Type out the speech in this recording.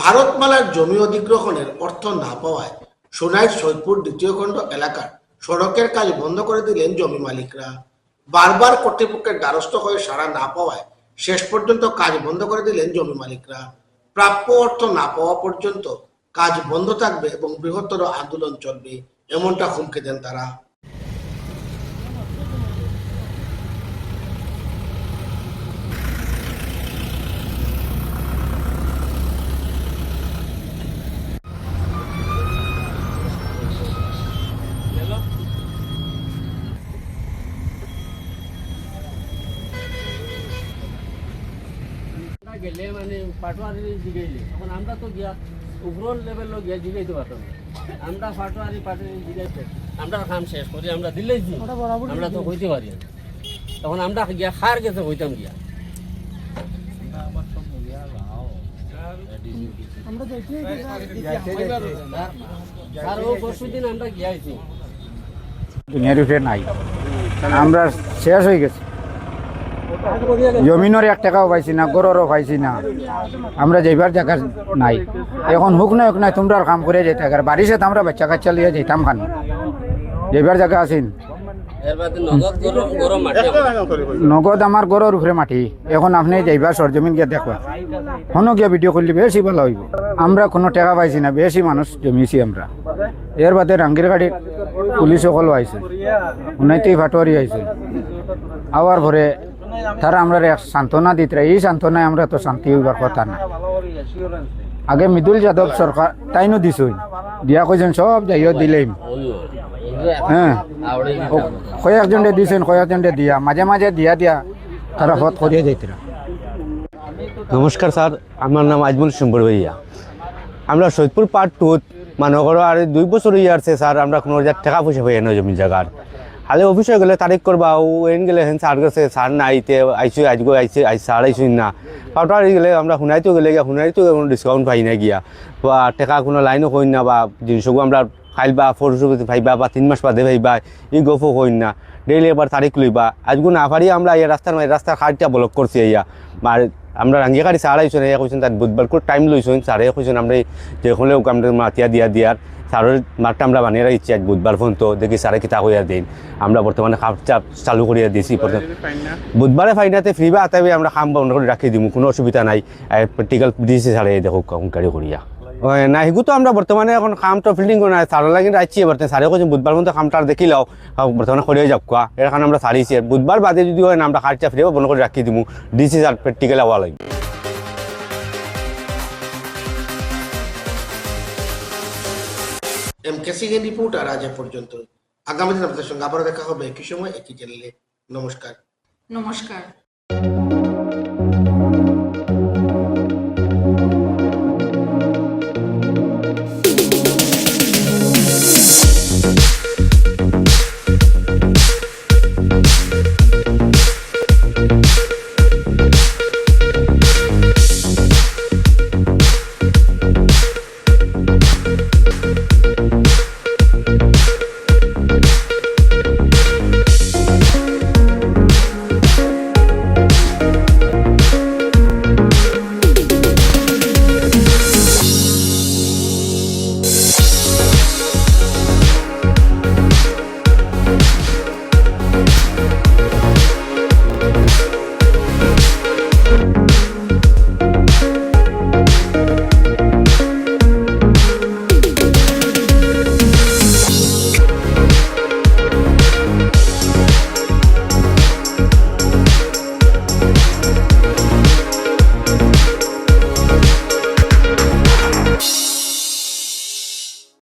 ভারতমালার জমি অধিগ্রহণের অর্থ না পাওয়ায় সোনাইর সৈয়দপুর দ্বিতীয় খণ্ড এলাকার সড়কের কাজ বন্ধ করে দিলেন জমি মালিকরা। বারবার কর্তৃপক্ষের দ্বারস্থ হয়ে সাড়া না পাওয়ায় শেষ পর্যন্ত কাজ বন্ধ করে দিলেন জমি মালিকরা। প্রাপ্য অর্থ না পাওয়া পর্যন্ত কাজ বন্ধ থাকবে এবং বৃহত্তর আন্দোলন চলবে, এমনটা হুমকি দেন তারা। গেলে মানে পাটোয়ারি জিগাইলে তখন আমরা তো গিয়া উপর লেভেলও গিয়া জিগাইতে পারতাম না। আমরা পাটোয়ারি জিগাইতে আমরা কাম শেষ করি আমরা দিলেই দিই, আমরা তো হইতে পারি না। তখন আমরা গিয়া খার গেছে হইতাম গিয়া আর ও পরশু দিন আমরা গিয়াছি দুনিয়ার উপরে নাই, আমরা শেষ হয়ে গেছি। জমিনের 1 টাকাও পাইছি না, গরুরও পাইছি না, আমরা যাইবার জায়গা নাই। এখন হুক নাই তোমরা কাম করে যেতে আর বাড়ির সাথে আমরা বাচ্চা কাচ্চা লিয়ে যেতাম খান, যাইবার জায়গা আছেন। নগদ আমার গরুর উপরে মাটি, এখন আপনি যাইবা সরজমিন গিয়ে দেখবা, হনো গিয়া ভিডিও করলে বেশি ভালো হইব। আমরা কোনো টাকা পাইছি না, বেশি মানুষ জমিছি আমরা। এর বাদে রাঙ্গির গাড়ির পুলিশ সকল আইছে, উনাইতেই ফাটোয়ারি আইছে, আবার ভরে তারা আমরা সান্ত্বনা দিতে। এই সান্ত্বনায় আমরা তো শান্তি হইবার কথা না। আগে মৃদুল যাদব সরকার তাইনও দিছই, দিয়া কইছেন সব যাইও দিলেই, হ্যাঁ কয়েকজনে দিয়েছেন, কয়েকজনে দিয়া মাঝে মাঝে দিয়া তারা হত করিয়ে যাইতে। নমস্কার স্যার, আমার নাম আজমল সম্বর ভাইয়া। আমরা সৈয়দপুর পার্ট 2 মনে করো আর 2 বছর হয়ে আসছে স্যার, আমরা কোনো টাকা পয়সা পাই না জমি জায়গার। হালে অফিসে গেলে তারিখ করবা ও এন গেলে হেন সার গেছে, সার না আইতে আইসি আজগো আইসি সার আইসুই না। পাউটারি গেলে আমরা শুনাইতেও গেলে শুনাইতেও কোনো ডিসকাউন্ট পাই না গিয়া, বা টাকা কোনো লাইনও কই না, বা জিনিসগুলো আমরা খাইবা ফোরশো ভাইবা বা 3 মাস বাদে ভাইবা ই গফও কই না। ডেইলি এবার তারিখ লইবা, আজগো না পারি আমরা এই রাস্তার খাটটা ব্লক করছি। ইয়া আর আমরা রাঙ্গিয়া গাড়ি সার আইসুন, কইছেন তার বুধবার করে টাইম লইছেন সারে, কইছেন আমরা যে হলেও আমরা মাতিয়া দিয়ার সারের মাঠটা আমরা বানিয়ে রাখছি আজ বুধবার পর্যন্ত। দেখি সারে কিতা কইয়া দিন, আমরা বর্তমানে খাপ চালু করিয়া দিয়েছি। বুধবারে ফাইনাতে ফ্রি বা আতাবে আমরা খাম বন্ধ করে রাখি দিব, কোনো অসুবিধা নাই। প্র্যাকটিক্যাল দিয়েছি সারে, দেখো গাড়ি করিয়া না হিগু তো আমরা বর্তমানে এখন খামটা ফিল্ডিং করে নাই, সারের লাগে রাখছি। এবার সারে কইছেন বুধবার পর্যন্ত খামটা দেখি লাও, বর্তমানে করিয়া যাক কোয়া, এর কারণে আমরা সারিছি। বুধবার বাদে যদি হয় না আমরা খাটটা ফ্রি বন্ধ করে রাখি দিব, দিয়েছি আর প্র্যাকটিক্যাল হওয়া লাগবে। MKCN রিপোর্ট আর আজ পর্যন্ত। আগামী দিন আপনাদের সঙ্গে আবার দেখা হবে একই সময় একই চ্যানেলে। নমস্কার।